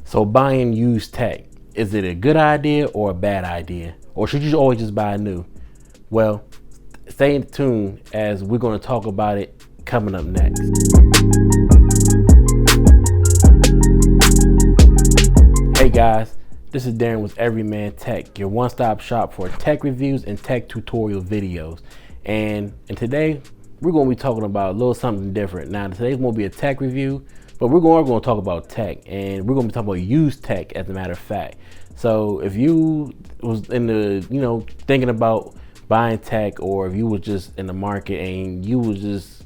So buying used tech, is it a good idea or a bad idea? Or should you always just buy new? Well, stay tuned as we're going to talk about it coming up next. Hey guys, this is Darren with Everyman Tech, your one-stop shop for tech reviews and tech tutorial videos. And today, we're going to be talking about a little something different. Now, today's going to be a tech review, but we're going to talk about tech, and we're going to be talking about used tech, as a matter of fact. So if you was in the, thinking about buying tech, or if you was just in the market and you was just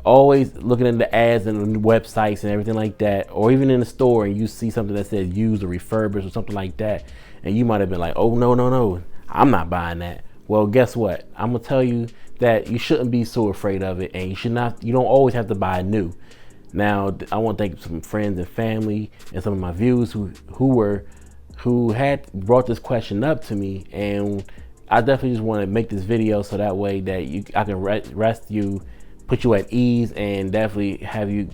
always looking at the ads and the websites and everything like that, or even in the store and you see something that says used or refurbished or something like that, and you might have been like, oh, no, I'm not buying that. Well, guess what? I'm going to tell you that you shouldn't be so afraid of it, and you don't always have to buy new. Now, I want to thank some friends and family and some of my viewers who had brought this question up to me, and I definitely just want to make this video so that way that I can rest you, put you at ease, and definitely have you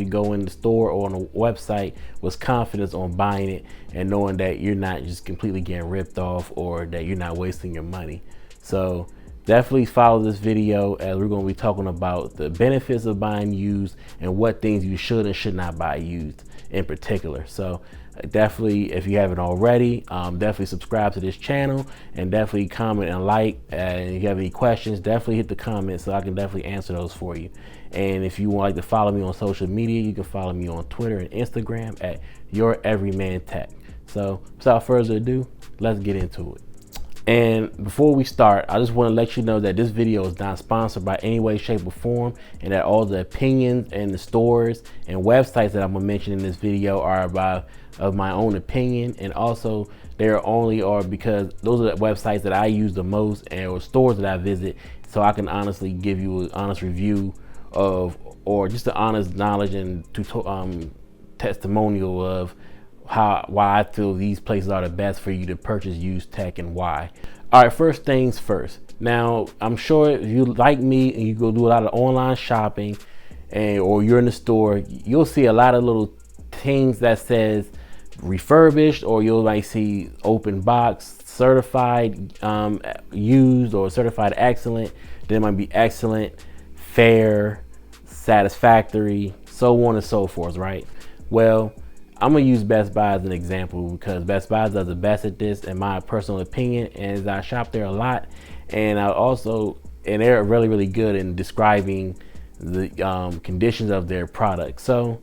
go in the store or on a website with confidence on buying it and knowing that you're not just completely getting ripped off or that you're not wasting your money. So definitely follow this video as we're going to be talking about the benefits of buying used and what things you should and should not buy used in particular. So definitely, if you haven't already, definitely subscribe to this channel and definitely comment and like. And if you have any questions, definitely hit the comments so I can definitely answer those for you. And if you would like to follow me on social media, you can follow me on Twitter and Instagram at Your Everyman Tech. So without further ado, let's get into it. And before we start, I just want to let you know that this video is not sponsored by any way, shape, or form, and that all the opinions and the stores and websites that I'm going to mention in this video are of my own opinion, and also they are because those are the websites that I use the most or stores that I visit, so I can honestly give you an honest review of, or just an honest knowledge and testimonial of why I feel these places are the best for you to purchase used tech and why. All right, first things first. Now, I'm sure if you like me and you go do a lot of online shopping or you're in the store, you'll see a lot of little things that says refurbished, or you'll like see open box, certified used, or certified excellent. There might be excellent, fair, satisfactory, so on and so forth, right? Well, I'm gonna use Best Buy as an example because Best Buy does the best at this, in my personal opinion, and I shop there a lot, and they're really, really good in describing the conditions of their products. So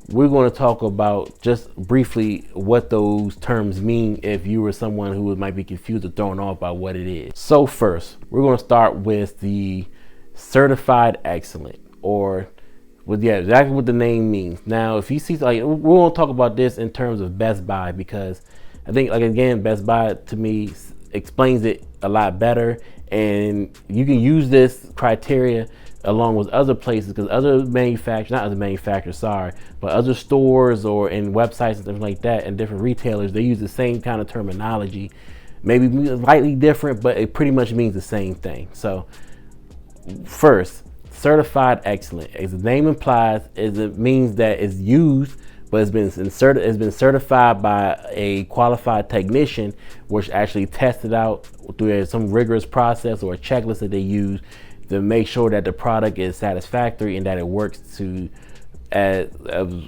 we're going to talk about just briefly what those terms mean if you were someone who might be confused or thrown off by what it is. So first, we're going to start with the certified excellent, or exactly what the name means. Now, if you see, we're going to talk about this in terms of Best Buy because I think, again, Best Buy to me explains it a lot better, and you can use this criteria along with other places because other stores or in websites and things like that and different retailers, they use the same kind of terminology, maybe slightly different, but it pretty much means the same thing. So first, certified excellent, as the name implies, it means that it's used, but it's been certified by a qualified technician, which actually tested out through some rigorous process or a checklist that they use to make sure that the product is satisfactory and that it works as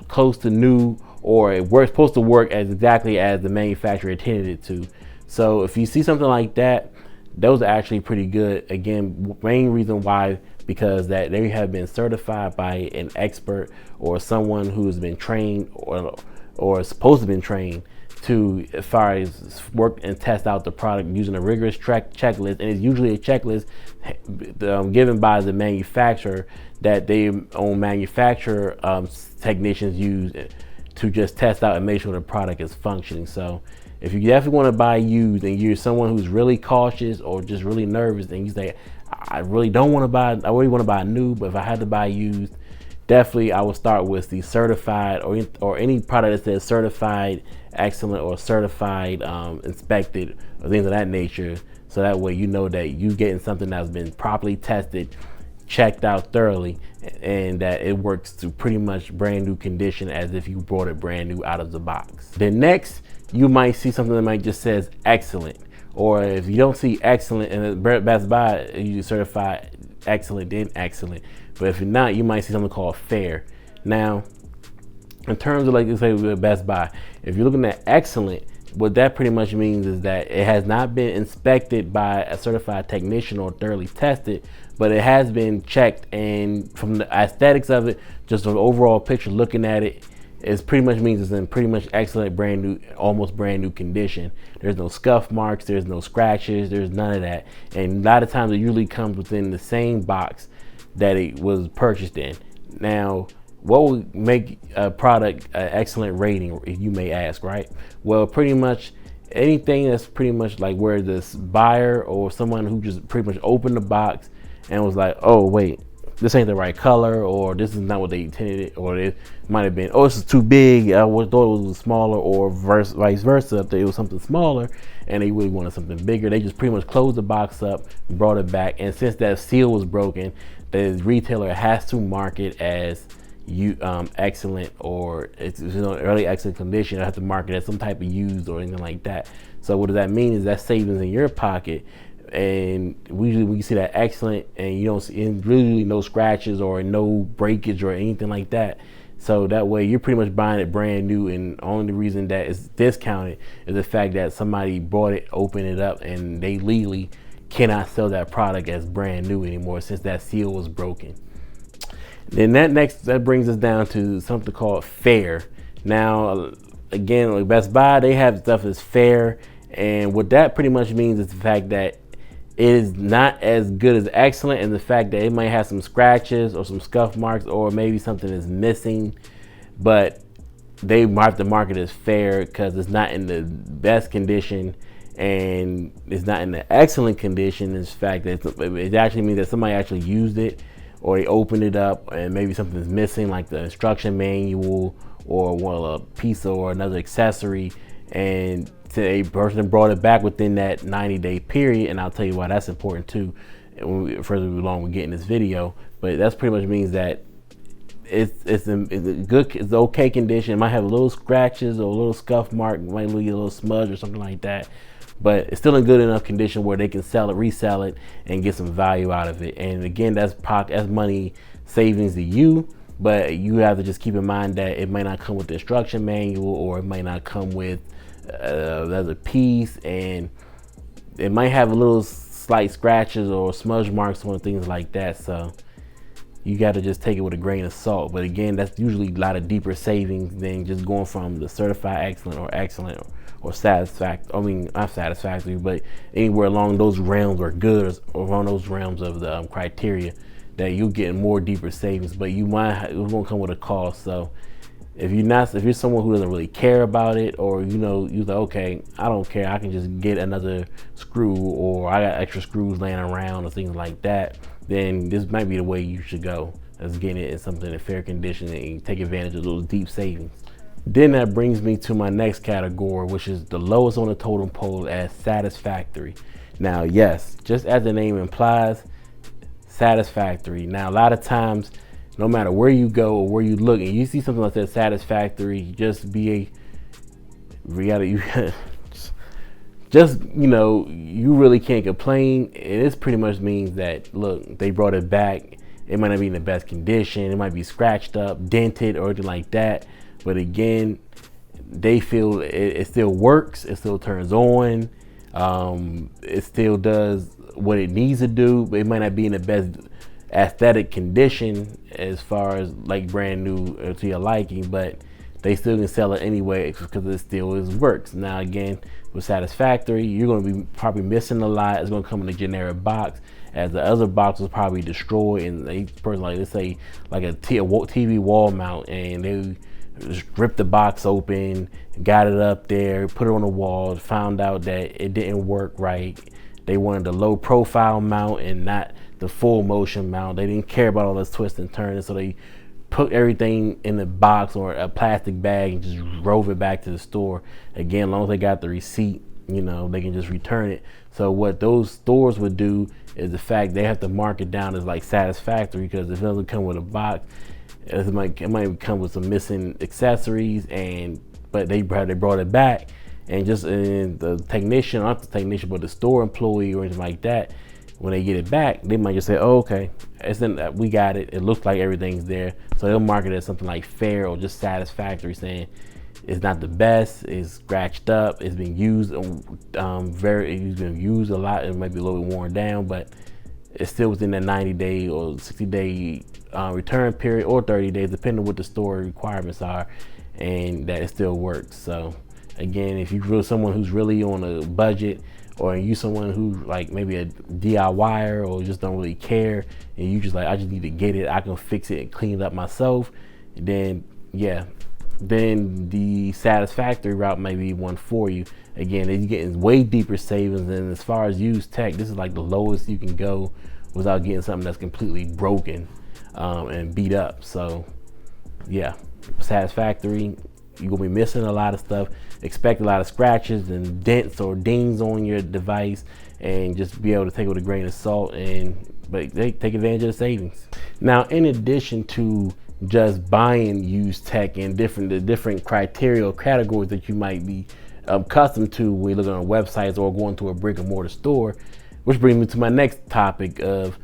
close to new, or supposed to work as exactly as the manufacturer intended it to. So if you see something like that, those are actually pretty good. Again, main reason why, because that they have been certified by an expert or someone who's been trained or supposed to have been trained to, as far as work and test out the product using a rigorous checklist. And it's usually a checklist given by the manufacturer that they own manufacturer technicians use to just test out and make sure the product is functioning. So if you definitely want to buy used and you're someone who's really cautious or just really nervous and you say, I really want to buy new, but if I had to buy used, definitely I would start with the certified or any product that says certified excellent or certified inspected or things of that nature. So that way you know that you're getting something that's been properly tested checked out thoroughly, and that it works to pretty much brand new condition as if you brought it brand new out of the box. Then next, you might see something that might just says excellent, or if you don't see excellent in Best Buy, you certify excellent, then excellent. But if you're not, you might see something called fair. Now, in terms of, like you say with Best Buy, if you're looking at excellent, what that pretty much means is that it has not been inspected by a certified technician or thoroughly tested, but it has been checked, and from the aesthetics of it, just an overall picture looking at it, it pretty much means it's in pretty much excellent, brand new, almost brand new condition. There's no scuff marks, there's no scratches, there's none of that. And a lot of times it usually comes within the same box that it was purchased in. Now, what would make a product an excellent rating, if you may ask, right? Well, pretty much anything that's pretty much like where this buyer or someone who just pretty much opened the box and was like, oh wait, this ain't the right color, or this is not what they intended it, or it might have been, oh, this is too big, I thought it was smaller, or vice versa, if it was something smaller and they really wanted something bigger. They just pretty much closed the box up, brought it back, and since that seal was broken, the retailer has to mark it as excellent, or it's early excellent condition. I have to mark it as some type of used or anything like that. So what does that mean is that savings in your pocket. And usually when you see that excellent and you don't see really no scratches or no breakage or anything like that, so that way you're pretty much buying it brand new, and only reason that it's discounted is the fact that somebody bought it, opened it up, and they legally cannot sell that product as brand new anymore since that seal was broken. Then that brings us down to something called fair. Now, again, like Best Buy, they have stuff that's fair, and what that pretty much means is the fact that it is not as good as excellent, and the fact that it might have some scratches or some scuff marks, or maybe something is missing, but they might have to market it as fair because it's not in the best condition and it's not in the excellent condition. It's the fact that it actually means that somebody actually used it, or they opened it up and maybe something's missing, like the instruction manual or a piece or another accessory, and a person brought it back within that 90-day period. And I'll tell you why that's important too further along we get in this video. But that's pretty much means that it's okay condition. It might have little scratches or a little scuff mark, might leave a little smudge or something like that, but it's still in good enough condition where they can sell it, resell it, and get some value out of it. And again, that's money savings to you, but you have to just keep in mind that it might not come with the instruction manual, or it might not come with another piece, and it might have a little slight scratches or smudge marks on things like that. So you got to just take it with a grain of salt. But again, that's usually a lot of deeper savings than just going from the certified excellent or satisfactory. I mean, not satisfactory, but anywhere along those realms or good, or around those realms of the criteria, that you'll get more deeper savings. But it's gonna come with a cost. So if you're someone who doesn't really care about it, or you're like, okay, I don't care, I can just get another screw, or I got extra screws laying around or things like that, then this might be the way you should go, as getting it in something in fair condition and take advantage of those deep savings. Then that brings me to my next category, which is the lowest on the totem pole, as satisfactory. Now, yes, just as the name implies, satisfactory. Now, a lot of times, no matter where you go or where you look, and you see something like that satisfactory, you really can't complain. And this pretty much means that, look, they brought it back. It might not be in the best condition. It might be scratched up, dented, or anything like that. But again, they feel it still works. It still turns on. It still does what it needs to do. But it might not be in the best aesthetic condition as far as like brand new to your liking, but they still can sell it anyway because it still works. Now again, with satisfactory, you're going to be probably missing a lot. It's going to come in a generic box, as the other box was probably destroyed, and each person, like, let's say like a TV wall mount, and they just ripped the box open, got it up there, put it on the wall, found out that it didn't work right. They wanted a low profile mount and not the full motion mount. They didn't care about all this twist and turn, so they put everything in the box or a plastic bag and just drove it back to the store. Again, as long as they got the receipt you know, they can just return it. So what those stores would do is the fact they have to mark it down as like satisfactory, because if it doesn't come with a box, it might come with some missing accessories, and but they brought it back, and the technician, not the technician, but the store employee or anything like that, when they get it back, they might just say, "Oh, okay, we got it. It looks like everything's there." So they'll mark it as something like fair or just satisfactory, saying it's not the best, it's scratched up, it's been used it's been used a lot, it might be a little bit worn down, but it's still within that 90-day or 60-day return period, or 30 days, depending on what the store requirements are, and that it still works. So again, if you're someone who's really on a budget, or you someone who like maybe a DIYer or just don't really care, and you just like, I just need to get it, I can fix it and clean it up myself, then yeah, then the Satisfactory route may be one for you. Again, you're getting way deeper savings, and as far as used tech, this is like the lowest you can go without getting something that's completely broken and beat up. So yeah, Satisfactory, you're gonna be missing a lot of stuff. Expect a lot of scratches and dents or dings on your device, and just be able to take it with a grain of salt, but they take advantage of the savings. Now, in addition to just buying used tech and the different criteria or categories that you might be accustomed to when you're looking on websites or going to a brick and mortar store, which brings me to my next topic of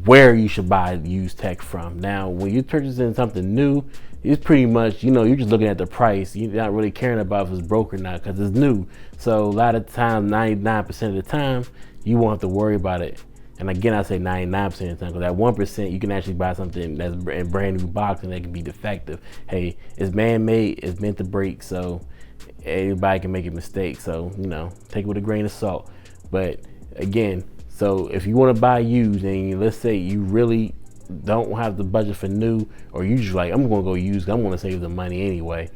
where you should buy used tech from. Now, when you're purchasing something new, it's pretty much, you're just looking at the price. You're not really caring about if it's broke or not, because it's new. So a lot of times, 99% of the time, you won't have to worry about it. And again, I say 99% of the time, because that 1%, you can actually buy something that's in brand new box and that can be defective. Hey, it's man-made, it's meant to break, so everybody can make a mistake. So, take it with a grain of salt. But again, so if you want to buy used, and let's say you really don't have the budget for new, or you just like, I'm going to go used, I'm going to save the money anyway,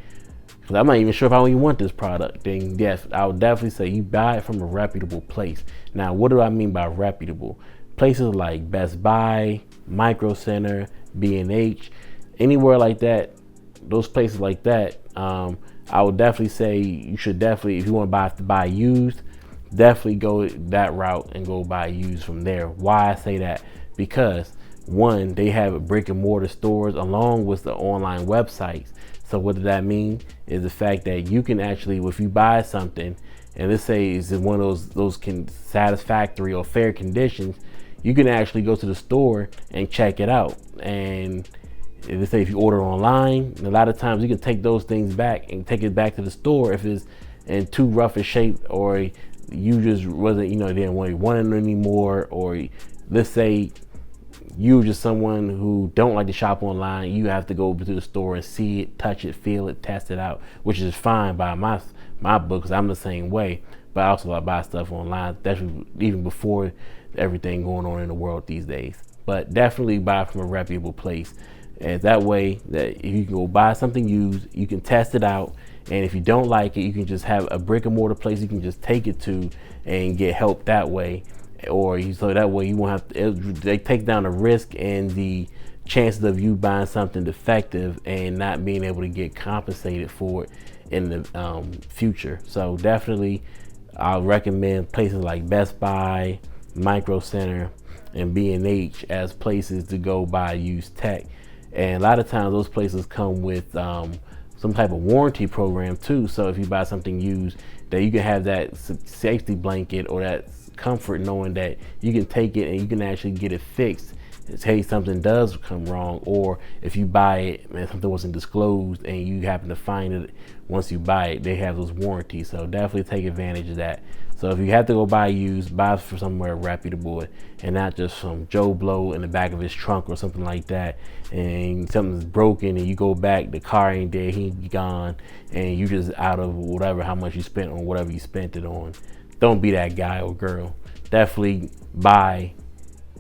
because I'm not even sure if I even want this product, then yes, I would definitely say you buy it from a reputable place. Now, what do I mean by reputable? Places like Best Buy, Micro Center, B&H, anywhere like that, those places like that, I would definitely say you should definitely, if you want to buy used, definitely go that route and go buy used from there. Why I say that? Because one, they have brick and mortar stores along with the online websites. So what does that mean? Is the fact that you can actually, if you buy something, and let's say it's in one of those satisfactory or fair conditions, you can actually go to the store and check it out. And let's say if you order online, a lot of times you can take those things back and take it back to the store if it's in too rough a shape, or you just wasn't, they didn't want it anymore, or let's say you just someone who don't like to shop online, you have to go to the store and see it, touch it, feel it, test it out, which is fine by my book, because I'm the same way. But I also buy stuff online, definitely even before everything going on in the world these days. But definitely buy from a reputable place, and that way that if you can go buy something used, you can test it out, and if you don't like it, you can just have a brick and mortar place you can just take it to and get help that way. So that way you won't have to, they take down the risk and the chances of you buying something defective and not being able to get compensated for it in the future. So definitely I'll recommend places like Best Buy, Micro Center, and B&H as places to go buy used tech. And a lot of times those places come with some type of warranty program too. So if you buy something used, that you can have that safety blanket or that comfort knowing that you can take it and you can actually get it fixed in case something does come wrong, or if you buy it and something wasn't disclosed and you happen to find it once you buy it, they have those warranties. So definitely take advantage of that. So if you have to go buy used, buy for somewhere reputable and not just some Joe Blow in the back of his trunk or something like that, and something's broken and you go back, the car ain't there, he gone, and you just out of whatever, how much you spent on whatever you spent it on. Don't be that guy or girl. Definitely buy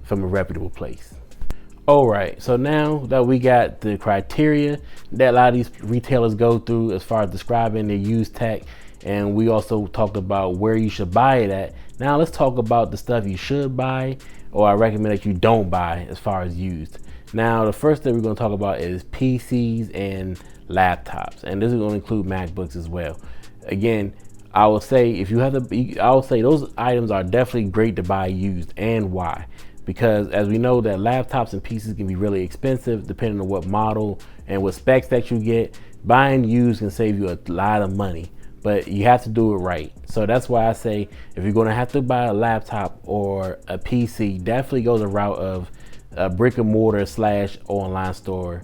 from a reputable place. All right, so now that we got the criteria that a lot of these retailers go through as far as describing their used tech, and we also talked about where you should buy it at. Now let's talk about the stuff you should buy, or I recommend that you don't buy as far as used. Now the first thing we're going to talk about is PCs and laptops, and this is going to include MacBooks as well. Again, I would say if you have I would say those items are definitely great to buy used. And why? Because as we know that laptops and PCs can be really expensive depending on what model and what specs that you get. Buying used can save you a lot of money, but you have to do it right. So that's why I say if you're going to have to buy a laptop or a PC, definitely go the route of a brick and mortar / online store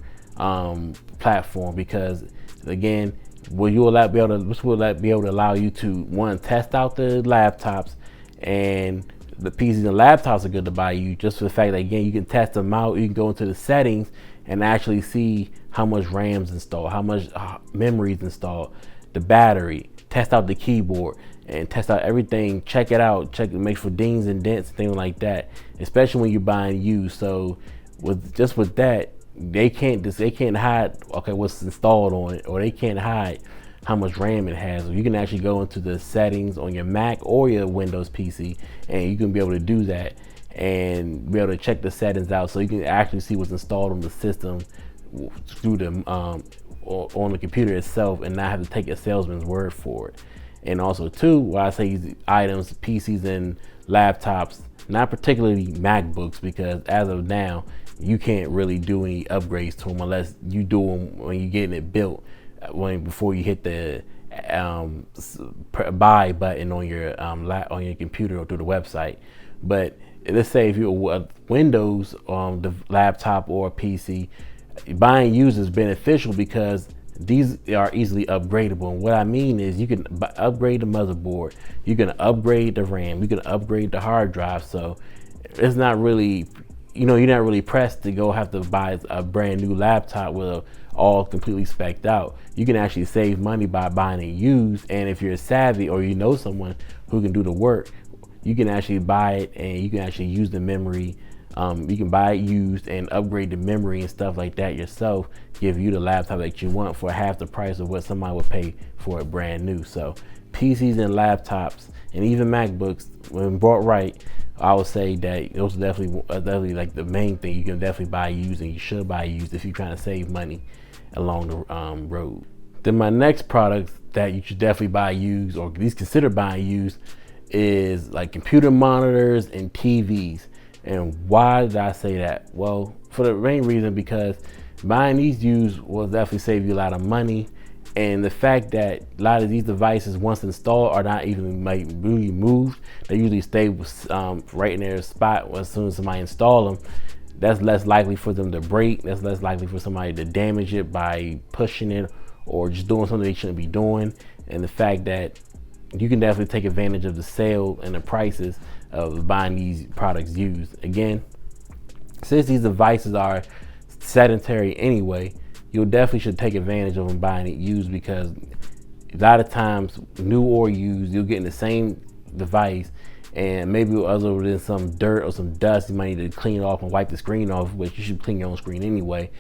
platform, because again, this will be able to allow you to, one, test out the laptops, and the PCs and laptops are good to buy you just for the fact that, again, you can test them out. You can go into the settings and actually see how much RAM's installed, how much memory is installed, the battery, test out the keyboard, and test out everything. Check it out, make for dings and dents and things like that, especially when you're buying used. So with that, they can't hide what's installed on it, or they can't hide how much RAM it has. You can actually go into the settings on your Mac or your Windows PC, and you can be able to do that and be able to check the settings out, so you can actually see what's installed on the system through the on the computer itself, and not have to take a salesman's word for it. And also too, why I say these items, PCs and laptops, not particularly MacBooks, because as of now you can't really do any upgrades to them unless you do them when you're getting it built, before you hit the buy button on your computer or through the website. But let's say if you're a Windows the laptop or PC, buying used is beneficial because these are easily upgradable. And what I mean is you can upgrade the motherboard, you can upgrade the RAM, you can upgrade the hard drive. So it's not really, you're not really pressed to go have to buy a brand new laptop with all completely spec'd out. You can actually save money by buying it used. And if you're savvy or you know someone who can do the work, you can actually buy it and you can actually use the memory. You can buy it used and upgrade the memory and stuff like that yourself, give you the laptop that you want for half the price of what somebody would pay for it brand new. So PCs and laptops and even MacBooks, when bought right, I would say that those are definitely like the main thing. You can definitely buy used, and you should buy used if you're trying to save money along the road. Then my next product that you should definitely buy used, or at least consider buying used, is like computer monitors and TVs. And why did I say that? Well, for the main reason, because buying these used will definitely save you a lot of money. And the fact that a lot of these devices, once installed, are not even really moved. They usually stay right in their spot as soon as somebody install them. That's less likely for them to break. That's less likely for somebody to damage it by pushing it or just doing something they shouldn't be doing. And the fact that you can definitely take advantage of the sale and the prices of buying these products used. Again, since these devices are sedentary anyway, you definitely should take advantage of them buying it used, because a lot of times, new or used, you'll get in the same device and maybe other than some dirt or some dust, you might need to clean it off and wipe the screen off, which you should clean your own screen anyway,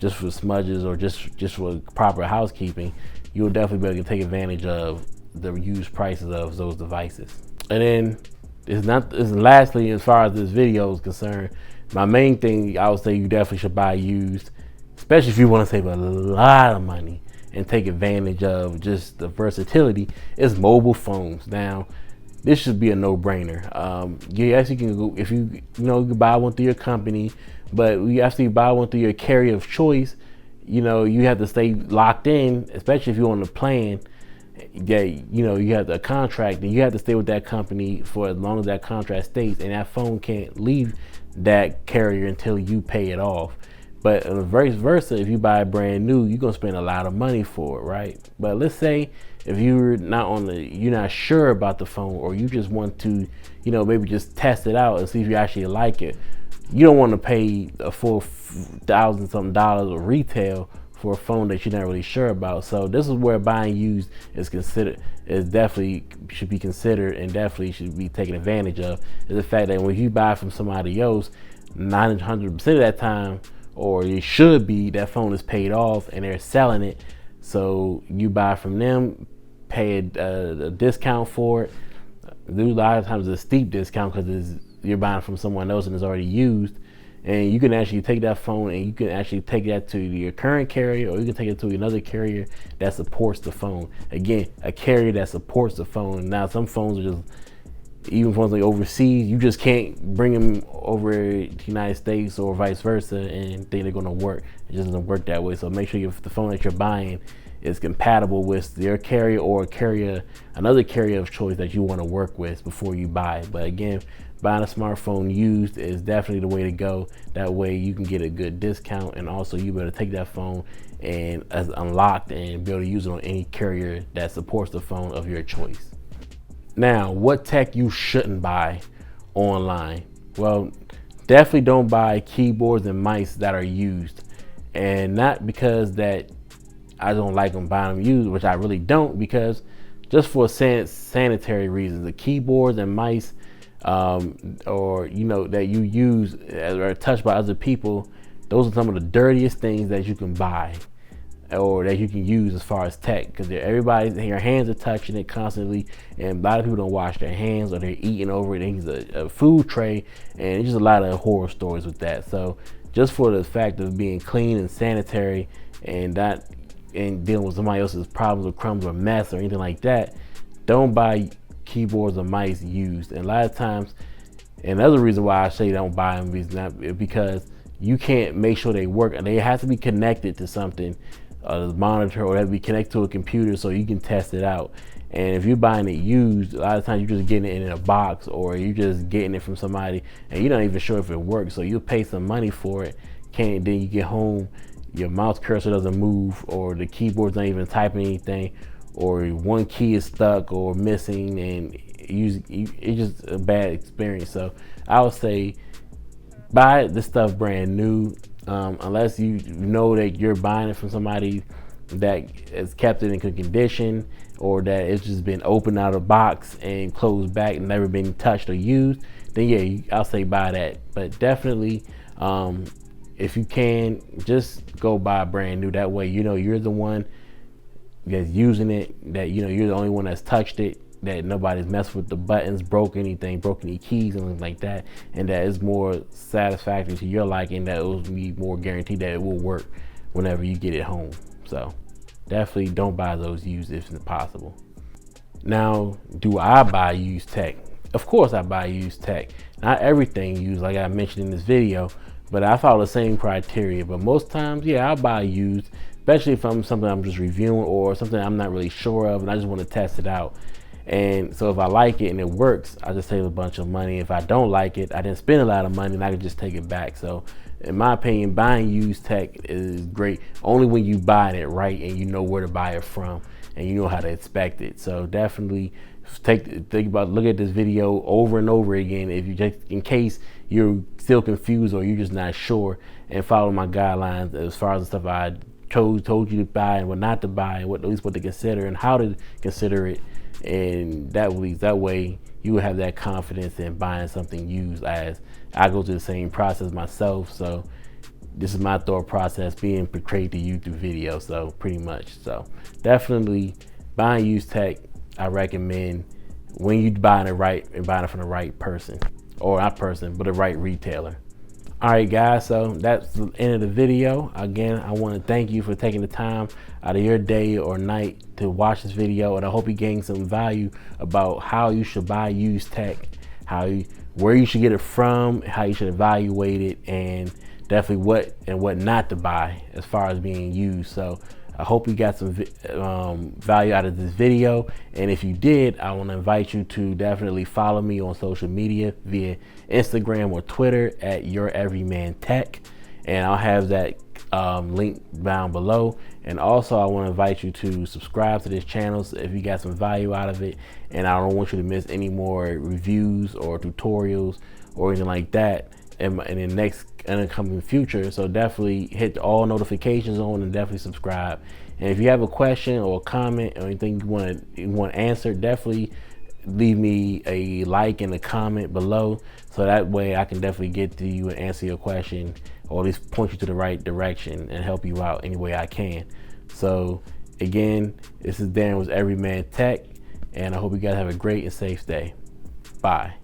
just for smudges or just for proper housekeeping. You'll definitely be able to take advantage of the used prices of those devices. And then lastly, as far as this video is concerned, my main thing I would say you definitely should buy used, especially if you want to save a lot of money and take advantage of just the versatility, is mobile phones. Now, this should be a no-brainer. Yes, you can go, if you can buy one through your company, but you actually buy one through your carrier of choice, you have to stay locked in, especially if you're on the plan. You have the contract, and you have to stay with that company for as long as that contract stays, and that phone can't leave that carrier until you pay it off. But vice versa, if you buy a brand new, you're gonna spend a lot of money for it, right? But let's say if you're not sure about the phone, or you just want to, maybe just test it out and see if you actually like it. You don't want to pay a full $1,000-something of retail for a phone that you're not really sure about. So this is where buying used definitely should be considered, and definitely should be taken advantage of, is the fact that when you buy from somebody else, 900% of that time, or it should be, that phone is paid off and they're selling it. So you buy from them, pay a discount for it. A lot of times it's a steep discount because you're buying from someone else and it's already used. And you can actually take that phone and you can actually take that to your current carrier, or you can take it to another carrier that supports the phone. Again, a carrier that supports the phone. Now, some phones are just, even phones like overseas, you just can't bring them over to the United States or vice versa and think they're gonna work. It just doesn't work that way. So make sure the phone that you're buying is compatible with your carrier or another carrier of choice that you want to work with before you buy it. But again, buying a smartphone used is definitely the way to go. That way you can get a good discount, and also you better take that phone and as unlocked and be able to use it on any carrier that supports the phone of your choice. Now, what tech you shouldn't buy online? Well, definitely don't buy keyboards and mice that are used, and not because that I don't like them buying them used, which I really don't, because just for sanitary reasons, the keyboards and mice, or that you use or are touched by other people, those are some of the dirtiest things that you can buy or that you can use as far as tech, because your hands are touching it constantly, and a lot of people don't wash their hands, or they're eating over it. They use a food tray, and it's just a lot of horror stories with that. So just for the fact of being clean and sanitary and dealing with somebody else's problems or crumbs or mess or anything like that, don't buy keyboards or mice used. And a lot of times, another reason why I say don't buy them is because you can't make sure they work, and they have to be connected to something, a monitor, or they have to be connected to a computer so you can test it out. And if you're buying it used, a lot of times you're just getting it in a box, or you're just getting it from somebody and you're not even sure if it works. So you'll pay some money for it, then you get home, your mouse cursor doesn't move, or the keyboard's not even typing anything, or one key is stuck or missing, and it's just a bad experience. So I would say buy this stuff brand new, unless you know that you're buying it from somebody that has kept it in good condition, or that it's just been opened out of the box and closed back and never been touched or used. Then yeah, I'll say buy that. But definitely, if you can, just go buy brand new. That way, you're the one that's using it, that you're the only one that's touched it, that nobody's messed with the buttons, broke any keys and things like that, and that is more satisfactory to your liking, that it will be more guaranteed that it will work whenever you get it home. So definitely don't buy those used if it's possible. Now, do I buy used tech? Of course I buy used tech. Not everything used, like I mentioned in this video, but I follow the same criteria. But most times, yeah, I'll buy used, especially if I'm something I'm just reviewing or something I'm not really sure of and I just want to test it out. And so if I like it and it works, I just save a bunch of money. If I don't like it, I didn't spend a lot of money, and I can just take it back. So in my opinion, buying used tech is great only when you buy it right and you know where to buy it from and you know how to inspect it. So definitely look at this video over and over again, if you just, in case you're still confused or you're just not sure, and follow my guidelines as far as the stuff I told you to buy and what not to buy, and at least what to consider and how to consider it. And that way you will have that confidence in buying something used, as I go through the same process myself. So this is my thought process being portrayed to you through video. So pretty much, so definitely buying used tech, I recommend when you buying it right and buying it from the right person, or not person, but the right retailer. All right, guys, so that's the end of the video. Again, I want to thank you for taking the time out of your day or night to watch this video, and I hope you gained some value about how you should buy used tech, where you should get it from, how you should evaluate it, and definitely what not to buy as far as being used. So I hope you got some value out of this video, and if you did, I want to invite you to definitely follow me on social media via Instagram or Twitter at YourEverymanTech, and I'll have that link down below. And also I want to invite you to subscribe to this channel so if you got some value out of it, and I don't want you to miss any more reviews or tutorials or anything like that in the next upcoming future. So definitely hit all notifications on and definitely subscribe. And if you have a question or a comment or anything you want answered, definitely leave me a like and a comment below, so that way I can definitely get to you and answer your question, or at least point you to the right direction and help you out any way I can. So again, this is Darren with Everyman Tech, and I hope you guys have a great and safe day. Bye.